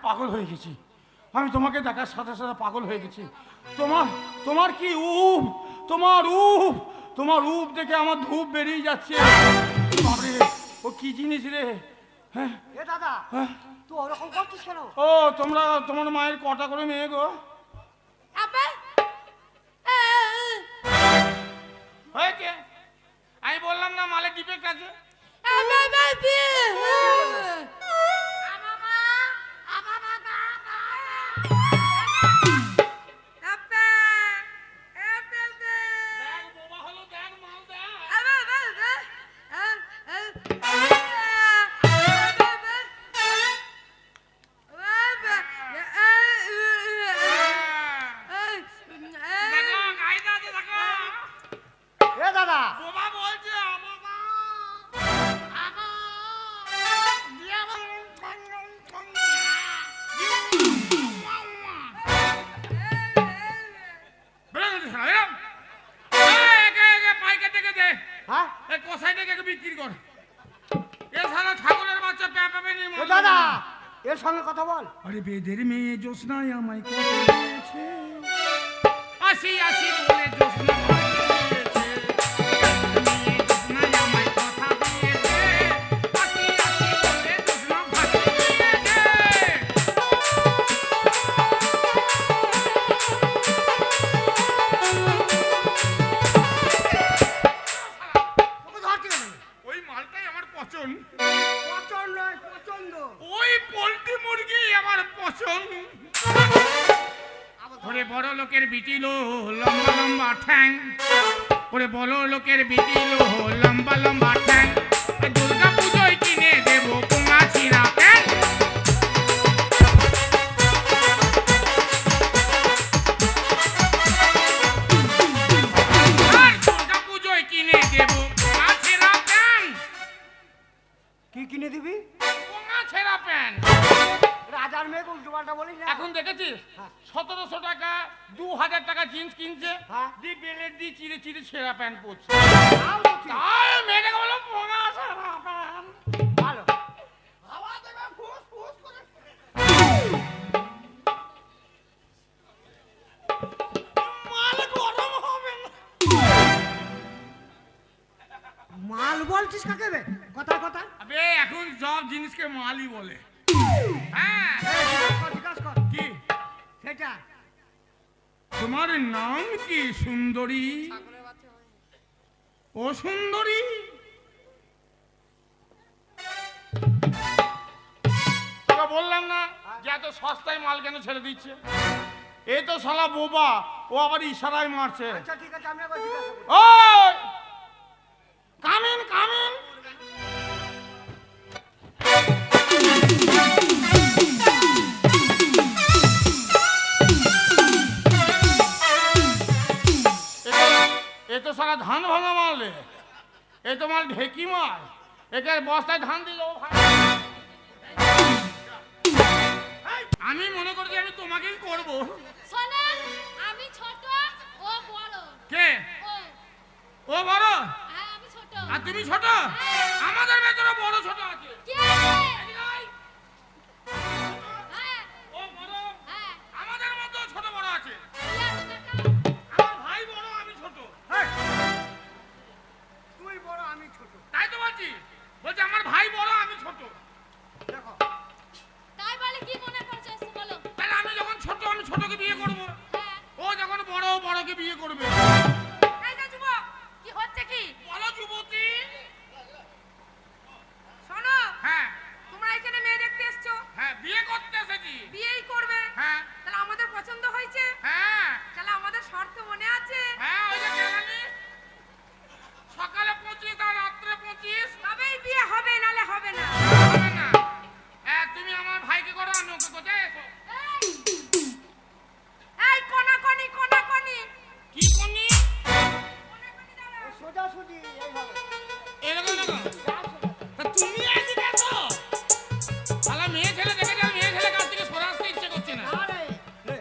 পাগল হয়ে গেছি, আমি তোমাকে দেখার সাথে সাথে পাগল হয়ে গেছি। তোমার তোমার কি উপ, তোমার রূপ দেখে আমার ধূপ বেরিয়ে যাচ্ছে। বাবারে, ও কি জিনিস রে? হ্যাঁ এ দাদা, হ্যাঁ, তুই ওরকম করছিস কেন? ও তোমার মায়ের কটা করে মেয়ে গো? হয়েছে, আমি বললাম না মালের ডিফেক্ট আছে। এ দাদা, হ্যাঁ কষাই থেকে বিক্রি কর। এ সারা ছাগলের বাচ্চা প্যাপাপে নিয়ে এ দাদা, এর সঙ্গে কথা বল। আরে বেদের মেয়ে জ্যোৎস্নায় আমায় কত দিয়েছে, আসি আসি বলে জ্যোৎস্না দিয়েছে, জ্যোৎস্নায় আমায় কথা দিয়েছে, আসি আসি বলে জ্যোৎস্না ফাঁকি দিয়েছে। তোকে ধরছি কেন? ওই মালটাই আমার পছন্দ, পছন্দ নয়, পছন্দ। ওই পোল্ট্রি মুরগি আমার পছন্দ। ওরে বড় লোকের বিটিলো লম্বা লম্বা ঠ্যাং, ওরে বড় লোকের বিটিলো লম্বা লম্বা ঠ্যাং, দুর্গা পুজোয় কিনে দেবো পোঙা ছিঁড়া প্যান্ট। আর দুর্গা পুজোয় কিনে দেবো পোঙা ছিঁড়া প্যান্ট। কি কিনে দিবি? পোঙা ছেঁড়া প্যান্ট। রাজার মেয়ে উল্টো পাল্টা বলিস না। এখন দেখেছিস হ্যাঁ। 1700 টাকা 2000 টাকা জিন্স কিনছে, হ্যাঁ। দি বেলের দি চিড়ে চিড়ে ছেঁড়া প্যান্ট পরছে। তাও তো ঠিক। তাই মেয়েটাকে বলো পোঙা ছেঁড়া প্যান্ট। ভালো। হাওয়া দেবে ফুস ফুস করে। মাল গরম হবে না। মাল বলছিস কাকে বে? কথা কথা। আবে এখন সব জিনিসকে মালই বলে। হ্যাঁ জিজ্ঞাসা কর। কি সেটা তোমার নাম কি সুন্দরী? ও সুন্দরী, তোকে বললাম না যে এত সস্তায় মাল কেন ছেড়ে দিচ্ছে। এই তো শালা বোবা, ও আবার ইশারায় মারছে। আচ্ছা ঠিক আছে, আমি একবার জিজ্ঞাসা করি। ওই কামিন কামিন। এ তো সারা ধান ভাঙা মাল রে, এ তো মাল ঢেকি মাল, একে বস্তায় ধান দিল। আমি মনে করছি আমি তোমাকেই করবো। শোনেন, আমি ছোট, ও বড়। কে? ও, ও বড় হ্যাঁ আমি ছোট। আর তুমি ছোট? আমাদের ভেতরে বড় ছোট আছে। কে? এদিকে আয়। হ্যাঁ, ও বড়, হ্যাঁ। আমাদের মধ্যে ছোট বড় আছে। কি আছে দেখা? আমার ভাই বড়, আমি ছোট। হেই! তুই বড়, আমি ছোট। তাই তো বলছি, বলছি আমার ভাই বড়, আমি ছোট। দেখো, তাই বলে কি মনে করছিস বলো? তাহলে আমি যখন ছোট, আমি ছোটকে বিয়ে করব। হ্যাঁ। ও যখন বড়, ও বড়কে বিয়ে করবে। এই যে যুবক, কি হচ্ছে কি? বলো যুবতী। শোনো, হ্যাঁ তোমরা এখানে মেয়ে দেখতে এসছো, হ্যাঁ, বিয়ে করতে এসেছি। বিয়েই করবে। হ্যাঁ তাহলে আমাদের পছন্দ হয়েছে? হ্যাঁ তাহলে আমাদের শর্ত মনে আছে? হ্যাঁ, ওই যে কেরানি সকালে 25 আর রাত্রে 25 তবেই বিয়ে হবে, নালে হবে না। হবে না। হ্যাঁ, তুমি আমার ভাইকে করো, আমি ওকে কোথায় এসো। এই! এই কোনাকনি, কোনাকনি। কি কোনি? কোনাকনি দাঁড়াও। সোজাসুজি এইভাবে। এরকম এরকম। যা সোজা। তা তুমি এদিকে এসো। শালা মেয়ে ছেলে দেখে যাও, মেয়ে ছেলে কাছ থেকে সরে আসতে ইচ্ছে করছে না। আরে, রে।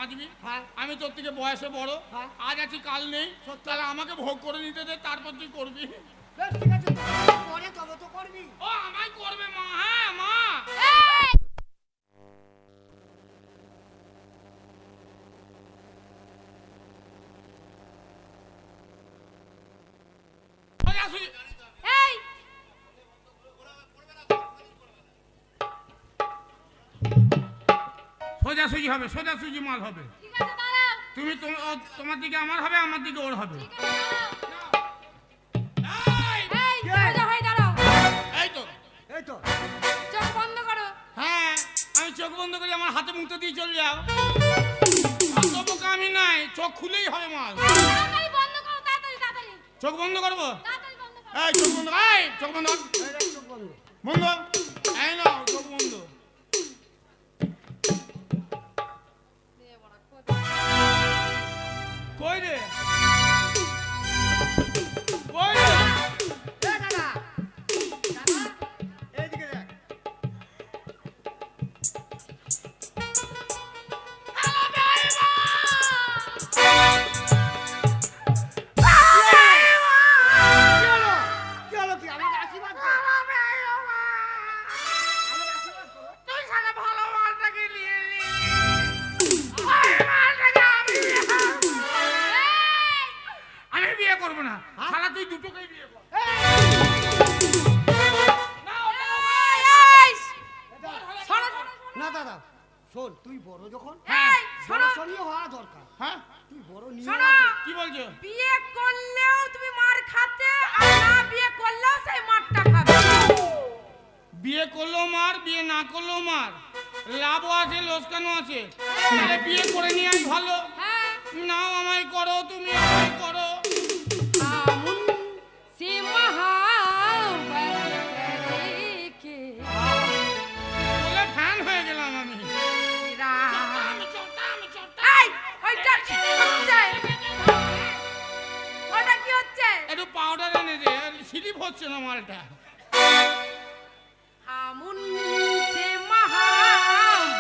বাঁচবি, হ্যাঁ। আমি তোর থেকে বয়সে বড়, হ্যাঁ। আজ আছি কাল নেই, তাহলে আমাকে ভোগ করে নিতে দে, তারপর তুই করবি। বেশ ঠিক আছে, পরে তবে তো করবি। ও আমায় করবে মা, হ্যাঁ মা। এই, সোজাসুজি এই, সোজাসুজি হবে, সোজাসুজি মাল হবে। ঠিক আছে দাঁড়াও, তুমি তোমার দিকে আমার হবে, আমার দিকে ওর হবে। ঠিক আছে দাঁড়াও। এই, এই, কে? সোজা হয়ে দাঁড়াও। এই তো, এই তো চোখ বন্ধ করো। হ্যাঁ আমি চোখ বন্ধ করি, আমার হাতে মুখটা দিয়ে চলে যাও। অত বোকা আমি নাই, চোখ খুলেই হবে মাল। তাড়াতাড়ি বন্ধ করো, তাড়াতাড়ি তাড়াতাড়ি চোখ বন্ধ করবো? তাড়াতাড়ি বন্ধ করো। এই চোখ বন্ধ, এই চোখ বন্ধ কর। এই দেখ, চোখ বন্ধ। বন্ধ, এই নাও চোখ বন্ধ। কই রে, কই রে? এই দাদা, দাদা, এইদিকে দেখ। কি হলো? কি হলো কি? আমাকে আশীর্বাদ কর। আমাকে আশীর্বাদ করো। তুই শালা ভালো মালটাকে নিয়ে নি। ওই মালটাকে আমি বিয়ে করবো না, শালা তুই দুটোকেই বিয়ে কর। না, ওটা এই, দাদা, শোনো, শোনো, না দাদা, শোন, তুই বড় যখন এই, শোনো, সরিয়ে হওয়া দরকার। হ্যাঁ তুই বড় নিয়ে শোনো, কি বলছো? বিয়ে করলেও তুমি মার খাতে, আর না বিয়ে করলেও সেই মারটা খাবে। বিয়ে করলেও মার, বিয়ে না করলেও মার, লাভও আছে লোকসানও আছে। তাহলে বিয়ে করে নিয়ে ভালো। হ্যাঁ, নাও আমায় করো, তুমি আমায় করো। আমুন সে মহাবত কে বলে ফ্যান হয়ে গেলাম আমি। রাম। আমি চোরটা। এই, ওইটা কি হচ্ছে? ওটা কি হচ্ছে? একটু পাউডার এনে দে, স্লিপ হচ্ছে না মালটা। আমুন সে মহাবত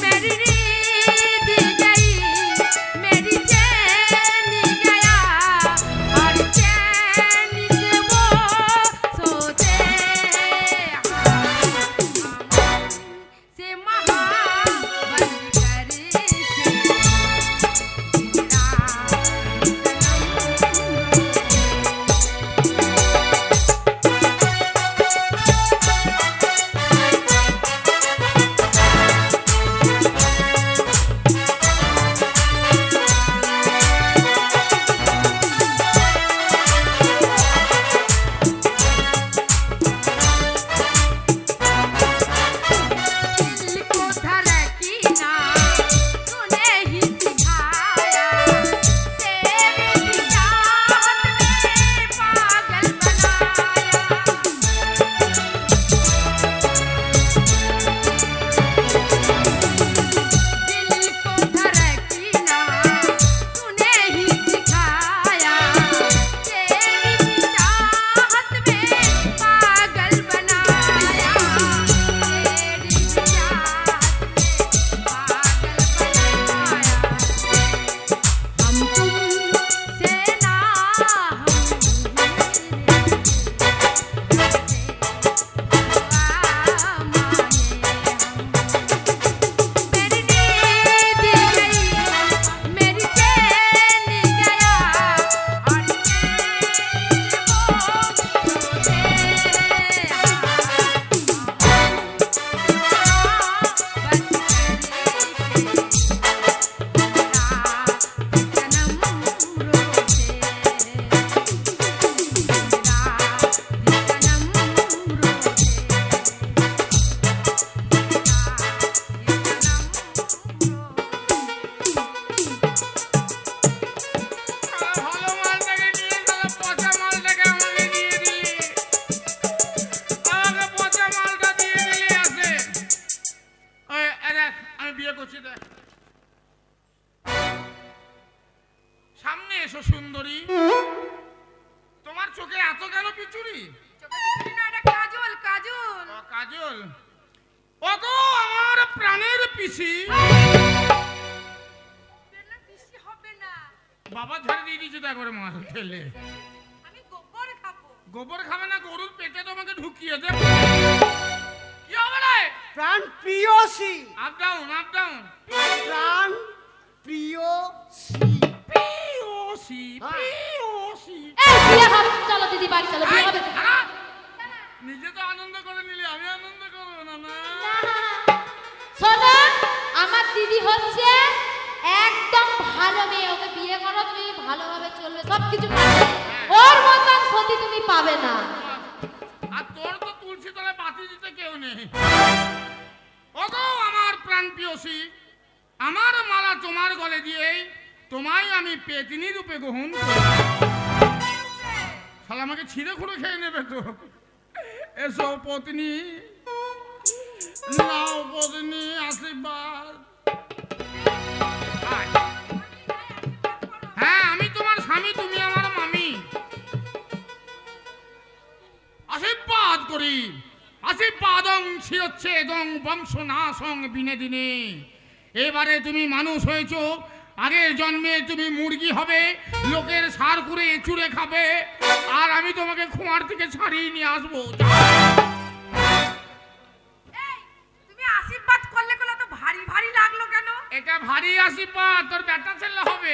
मेरी रीत गई, मेरी चैन गया, और বিয়ে করছি দেখ। সামনে এসো সুন্দরী। তোমার চোখে এত কেন পিচুরি? চোখে পিছুরি না, এটা কাজল, কাজল। ও কাজল। ওগো আমার প্রাণের পিসি। বেলা বেশি হবে না। বাবা ঝাড় দিয়ে দিয়েছে তো একবারে মার ঠেলে। আমি গোবর খাবো। গোবর খাবে না, গরুর পেটে তোমাকে ঢুকিয়ে দেব। কি হবে রে? প্রাণ প্রিয়সী, আপ ডাউন, আপ ডাউন। প্রাণ প্রিয়সী। POC, POC. এই বিয়ে হবে, চলো দিদি বাড়ি চলো, বিয়ে হবে। নিজে তো আনন্দ করে নিলি, আমি আনন্দ করবো না? না শোনো, আমার দিদি হচ্ছে একদম ভালো মেয়ে, ওকে বিয়ে করো, তুমি ভালোভাবে চলবে, সবকিছু পাবে। ওর মতন সতী তুমি পাবে না। আর তোর তো তুলসী তলায় বাতি দিতে কেউ নেই। ওগো আমার প্রাণ পিয়সী, আমার মালা তোমার গলে দিয়েই তোমায় আমি পেতনি রূপে গ্রহণ করি। শালা আমাকে ছিঁড়ে খুঁড়ে খেয়ে নেবে তো। এসো পত্নী, নাও পত্নী আশীর্বাদ। আয়। হ্যাঁ আমি তোমার স্বামী, তুমি আমার মামি। আশীর্বাদ করি। আশীর্বাদং শিরচ্ছেদং বংশনাশং বিনে দিনে। এবারে তুমি মানুষ হয়েছো, আগের জন্মে তুমি মুরগি হবে, লোকের সার করে এঁচুড়ে খাবে, আর আমি তোমাকে খোঁয়ার থেকে ছাড়িয়ে নিয়ে আসবো। এই, তুমি আশীর্বাদ করলে গুলো তো ভারী ভারী লাগলো কেন? এটা ভারী আশীর্বাদ। তোর বেটা ছেলে হবে,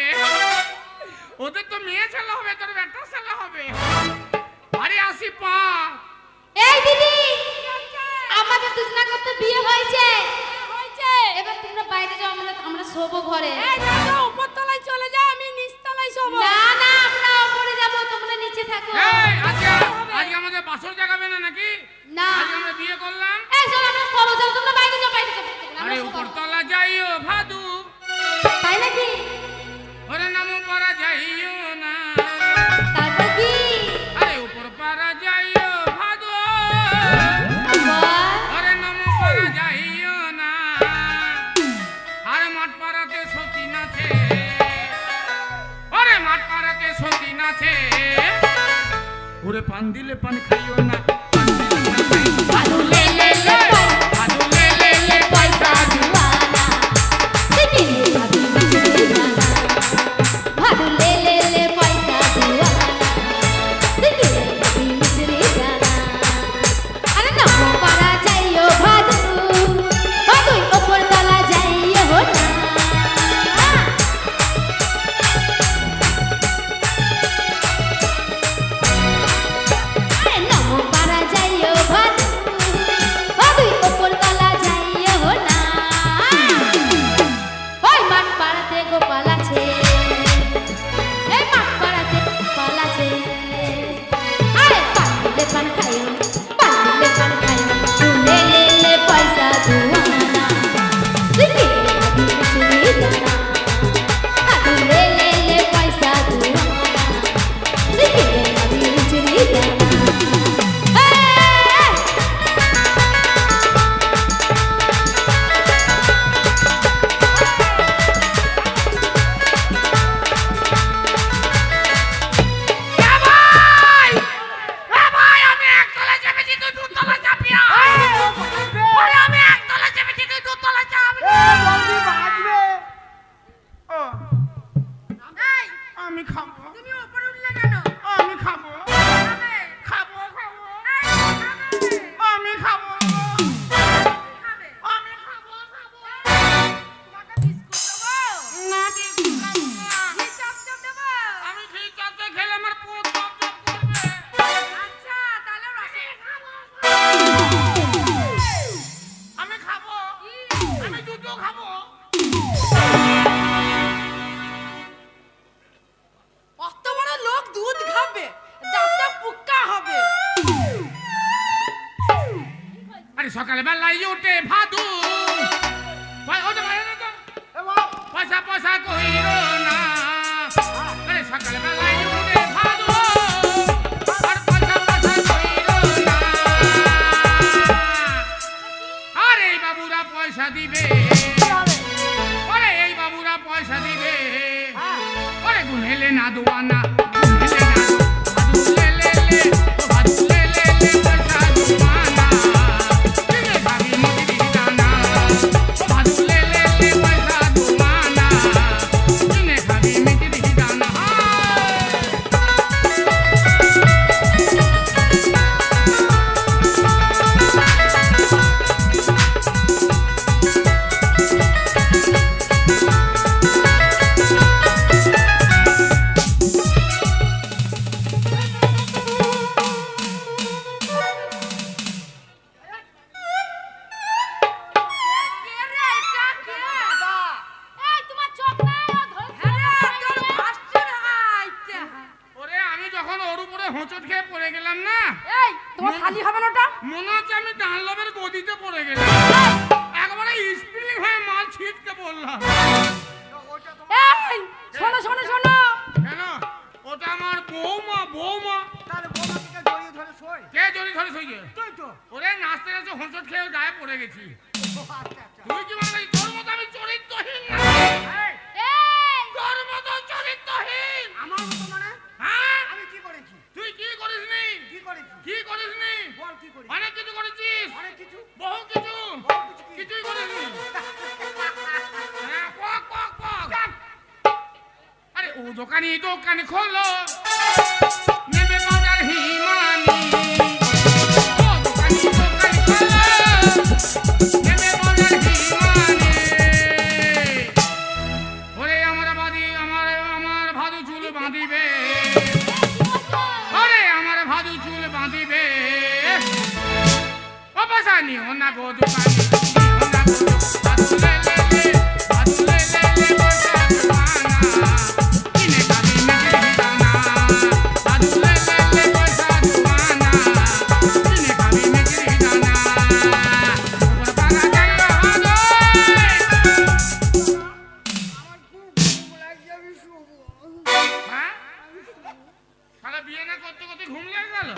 ওদের তো মেয়ে ছেলে হবে, তোর বেটা ছেলে হবে। ভারী আশীর্বাদ। এই দিদি, আমাদের দুজনা করতে বিয়ে হয়েছে। এবার তোমরা বাইরে যাও, আমরা শোবো ঘরে। এই দাদা উপর তলায় চলে যাও, আমি নিচ তলায় শোবো। না না, আমরা উপরে যাবো, তোমরা নিচে থাকো। এই আজকে আমাদের বাসর জাগাবে না নাকি? না। আজকে আমরা বিয়ে করলাম। এই চলো আমরা শোবো, চলো তোমরা বাইরে যাও, বাইরে যাও। আরে উপর তলা যাইও ভাদু, তাই নাকি? ওরে নামো পারা যাইও না। তারপর কি? আরে উপর পারা যাইও ভাদু, আবার? ওরে নামো পারা যাইও না। আরে মাঠ পাড়াতে সতী নাচে, ওরে মাঠ পাড়াতে সতী নাচে। ওরে পান দিলে পান খাইও না, পান দিলে না খাইও। ভাদু লে লে লে পাই, ভাদু লে লে লে পয়সা দিওয়ানা। দিদি ভাদু মিছরি জানা, ভাদু লে লে লে পয়সা দিওয়ানা। দিদি ভাদু মিছরি জানা। আরে নামো পারা যাইও ভাদু, ভাদুই ওপর তলা যাইও না। আরে নামো পারা যাইও ভাদু, ভাদুই ওপর তলা যাইও না। ওই মাঠ পাড়াতে গোপাল আছে, এই মাঠ পাড়াতে গোপাল আছে। আরে পান দিলে পান খাইও, পান দিলে পান খাইও, তুলে লে পয়সা দুয়ানা। দিদি ভাদু মিছরি জানা, ভাদু লে লে পয়সা দুয়ানা। দিদি ভাদু মিছরি জানা। আমি একতলা চেপেছি, তুই দুতলা চাপি আয়। ওরে আমি একতলা চেপেছি, তুই দুতলা চাপি। জলদি বাজবে। ও, এই, আমি খাবো, তুমি উপরে উঠলে কেন? আমি খাবো, খাবে। খাবো, খাবো, এই, খাবে। আমি খাবো, খাবে। আমি খাবো, খাবো। তোমাকে বিস্কুট দেবো? না বিস্কুট খাবো না। ঘি চপচপ দেবো? আমি ঘি চাপতে খেলে আমার পুরো চপ করবে। আচ্ছা, তাহলে আমি খাবো, আমি দুটো খাবো। অত বড় লোক দুধ খাবে, দাঁতটা পুক্কা হবে। আরে সকালে বেলায় উঠে ভাদু, পয়সা পয়সা কহিল না। আরে সকালে বেলায় উঠে ভাদু, আর পয়সা পয়সা কহিল না। আরে বাবুরা পয়সা দিবে, মেলে না দোয়ানা মেলে না ভাদু লে লে লে ও ভাদু লে লে লে পয়সা দোয়ানা কিনে খাবি মজুরি দানা ও ভাদু লে লে লে পয়সা দোয়ানা কিনে খাবি মজুরি দানা কে রে এটা কে? এই তোমার চোখ নাই ও ধরছে তোর ভাসছে আইতে ওরে আমি যখন ওর উপরে হোঁচট খেয়ে পড়ে গেলাম না এই তোমার শালি হবে না ওটা মনে হচ্ছে আমি ডানলবের গদিতে পড়ে গেলাম একবারে স্প্রিং হয়ে মাল ছিটকে পড়লাম এই শোনো শোনো শোনো কেন ওটা আমার বৌমা বৌমা তাহলে বৌমাকে জড়িয়ে ধরে শোয় কে জড়ি ধরে শুয়েছে তুই তো ওরে নাচতে নাচতে হোঁচট খেয়ে গায়ে পড়ে গেছি ও, আচ্ছা আচ্ছা তুই কি মনে করিস তোর মতো আমি চরিত্রহীন না এই, এই তোর মতো চরিত্রহীন আমার মতো মানে হ্যাঁ আমি কি করেছি তুই কি করিসনি কি করেছি কি করিসনি বল কি করেছি অনেক কিছু করেছিস অনেক কিছু বহু কিছু বহু কিছু কি? কিছুই করিসনি হ্যাঁ, পক, পক, পক। আরে ও দোকানি দোকানি খোলো নেবে বাজার হিমানি ও দোকানি দোকানি খোলো নেবে বাজার হিমানি ওরে আমার বাদি আমার ভাদু চুল বাঁধিবে ওরে আমার ভাদু চুল বাঁধিবে ও পয়সানি ও না গো দোকানি ও না গো ভাদু লে লে লে ভাদু লে লে লে পয়সা দোকানা কিনে খাবি মিষ্টি দানা ভাদু লে লে লে পয়সা দোকানা কিনে খাবি মিষ্টি দানা ওপর পাগা যাইও ভাদু আমার খুব ঘুম লাগছে আমি শোবো হ্যাঁ সারা বিয়ে না করতে করতে ঘুম লেগে গেল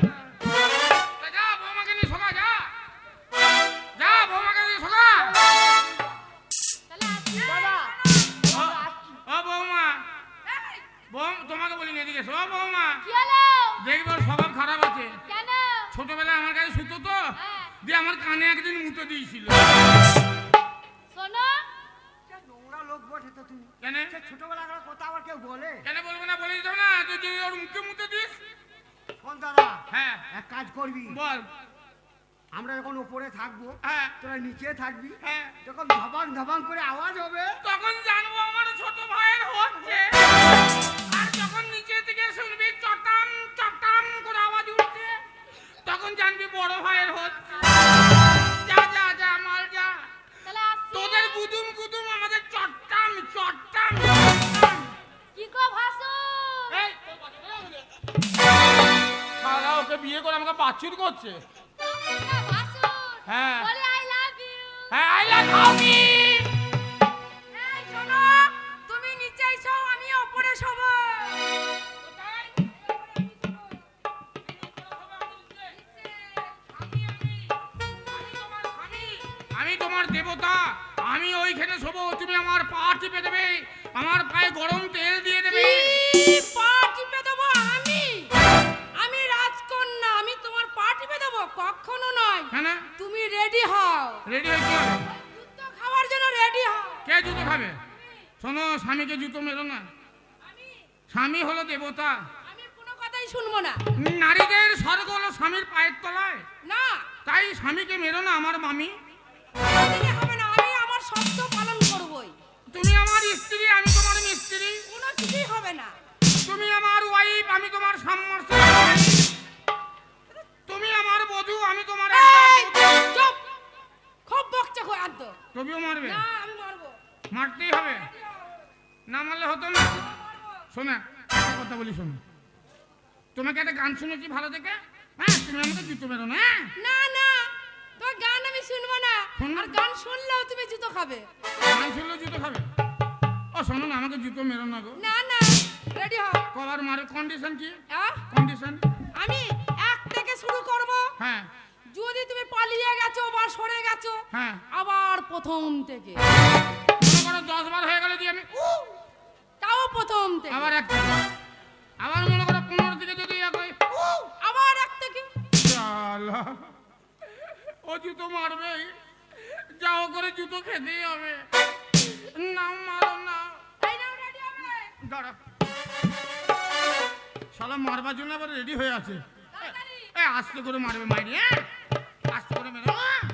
তা যা বৌমাকে নিয়ে শোকা যা যা বৌমাকে নিয়ে শোকা তাহলে আসি বাবা ও বৌমা তোমাকে বলিনি এদিকে এসো। ও বৌমা কি হলো দেখবে ওর স্বভাব খারাপ আছে কেন ছোটবেলায় আমার কাছে শুতো তো হ্যাঁ। দিয়ে আমার কানে একদিন মুতে দিয়েছিল শোনো যা নোংরা লোক বটে তো তুমি কেন সে ছোটবেলাকার কথা আবার কেউ বলে কেন বলবো না বলে দিতে হবে না তুই যদি ওর মুখে মুতে দিস শোন দাদা হ্যাঁ এক কাজ করবি বল আমরা যখন উপরে থাকবো হ্যাঁ তোরা নিচে থাকবি হ্যাঁ যখন ধবাং ধবাং করে আওয়াজ হবে তখন জানবো আমার ছোট ভাইয়ের হচ্ছে আর যখন নিচে থেকে শুনবি চটাম চটাম করে আওয়াজ উঠছে তখন জানবি বড় ভাইয়ের হচ্ছে যা যা যা মাল যা তাহলে আসি তোদের গুদুম গুদুম আমাদের চট্টাম চট্টাম চট্টাম। কি গো ভাসু এই, শালা ওকে বিয়ে করে আমাকে বাছুর করছে ভাসু হ্যাঁ। বলি আই লাভ ইউ হ্যাঁ আইলা খাও কি এই শোনো তুমি নিচে এসো আমি উপরে শোবো আমি তোমার দেবতা আমি ওইখানে শোবো তুমি আমার পা টিপে দেবে আমার পায়ে গরম তেল দিয়ে দেবে পা টিপে দেবো আমি রাজকন্যা আমি তোমার পা টিপে দেবো কখনো নয় কেন তুমি রেডি হও রেডি হয়ে কি হবে যুদ্ধ খাওয়ার জন্য রেডি হও কে জুতো খাবে শোনো স্বামীকে জুতো মেরো না স্বামী হলো দেবতা আমি কোনো কথাই শুনবো না নারীদের স্বর্গ হলো স্বামীর পায়ের তলায় না তাই স্বামীকে মেরো না আমার মামি দিলে হবে না আমি আমার শর্ত পালন করবই তুমি আমার স্ত্রী আমি তোমার মিস্ত্রি কোনো কিছুই হবে না তুমি আমার ওয়াইফ আমি তোমার সাম্মার্স তুমি আমার বধূ আমি তোমার এই, একটা বধূ। চুপ খুব বকছে খোয়াদ্দ তবেও মারবে না আমি মারবো মারতেই হবে না মারলে হতো না শোনা একটা কথা বলি শোনো তোমাকে একটা গান শুনেছি ভালো থেকে হ্যাঁ তুমি আমাকে জুতো মেরো না হ্যাঁ? না না তোর গান আমি শুনবো না শুনবো? আর গান শুনলেও তুমি জুতো খাবে গান শুনলেও জুতো খাবে ও শোনো না আমাকে জুতো মেরো না গো না না রেডি হও কবার মারে কন্ডিশন কি আহ? কন্ডিশন আমি এক থেকে শুরু করব হ্যাঁ যদি তুমি পালিয়ে গেছো বা সরে গেছো হ্যাঁ আবার প্রথম থেকে মনে করো 10 বার হয়ে গেলে দিয়ে আমি তাও প্রথম থেকে আবার এক থেকে আবার মনে করো 15 দিকে যদি আবার এক থেকে শালা ও জুতো মারবে যাও করে জুতো খেতেই হবে নাও মারো না এই নাও রেডি হবে দাঁড়া শালা মারবার জন্য আবার রেডি হয়ে আছে তাড়াতাড়ি আস্তে করে মারবে মাইরি আস্তে করে মেরে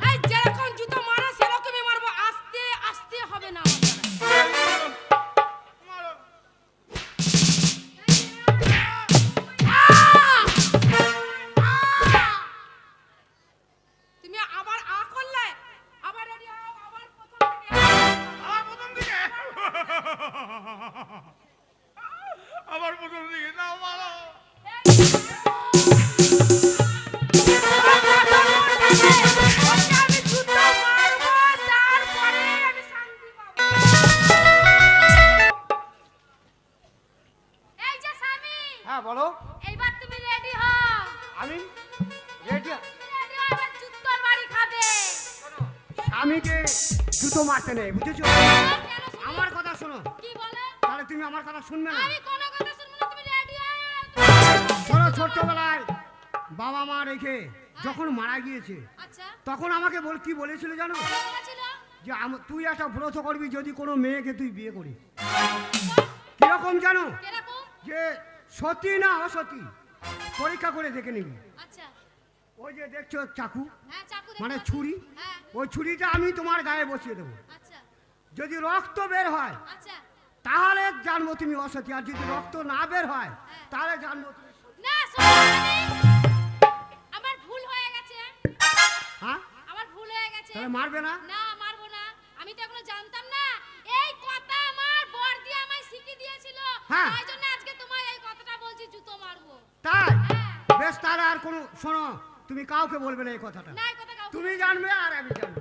এই যেরকম জুতো মারা সেরকমই মারবো আস্তে আস্তে হবে না আমার দ্বারা। মারো তুমি আবার করলে আবার রেডি হও আবার প্রথম থেকে আবার প্রথম দিকে আবার প্রথম দিকে নাও মারো ওকে আমি জুতো মারবো তারপরে আমি শান্তি পাবো এই যে স্বামী হ্যাঁ বলো এইবার তুমি রেডি হও আমি রেডি রেডি হও এবার জুতোর বাড়ি খাবে স্বামীকে জুতো মারতে নেই বুঝেছো কেন শুনি? আমার কথা শোনো কি বলে তাহলে তুমি আমার কথা শুনবে না আমি কোনো কথা শুনবো না তুমি রেডি হও শোনো ছোট্টবেলায় বাবা মা রেখে যখন মারা গিয়েছে আচ্ছা তখন আমাকে কি বলেছিল জানো কি বলেছিল যে তুই একটা ব্রত করবি যদি কোনো মেয়েকে তুই বিয়ে করিস কিরকম জানো কিরকম যে সতী না অসতী পরীক্ষা করে দেখে নিবি আচ্ছা ওই যে দেখছো চাকু হ্যাঁ চাকু মানে দেখতে ছুরি পাচ্ছি। হ্যাঁ ওই ছুরিটা আমি তোমার গায়ে বসিয়ে দেবো আচ্ছা যদি রক্ত বের হয় আচ্ছা তাহলে জানবো তুমি অসতী আর যদি রক্ত না বের হয় তাহলে জানবো তুমি সতী। না শোনো আমার ভুল হয়ে গেছে হ্যাঁ আমার ভুল হয়ে গেছে তাহলে মারবে না না মারবো না আমি তো এখনো জানতাম না এই কথা আমার বর দিয়ে আমায় শিখিয়ে দিয়েছিল হ্যাঁ। তাই জন্য আজকে তোমায় এই কথাটা বলছি জুতো মারবো তাই হ্যাঁ। বেশ তাহলে আর কোনো শোনো তুমি কাউকে বলবে না এই কথাটা না এই কথা কাউকে তুমি জানবে আর আমি জানবো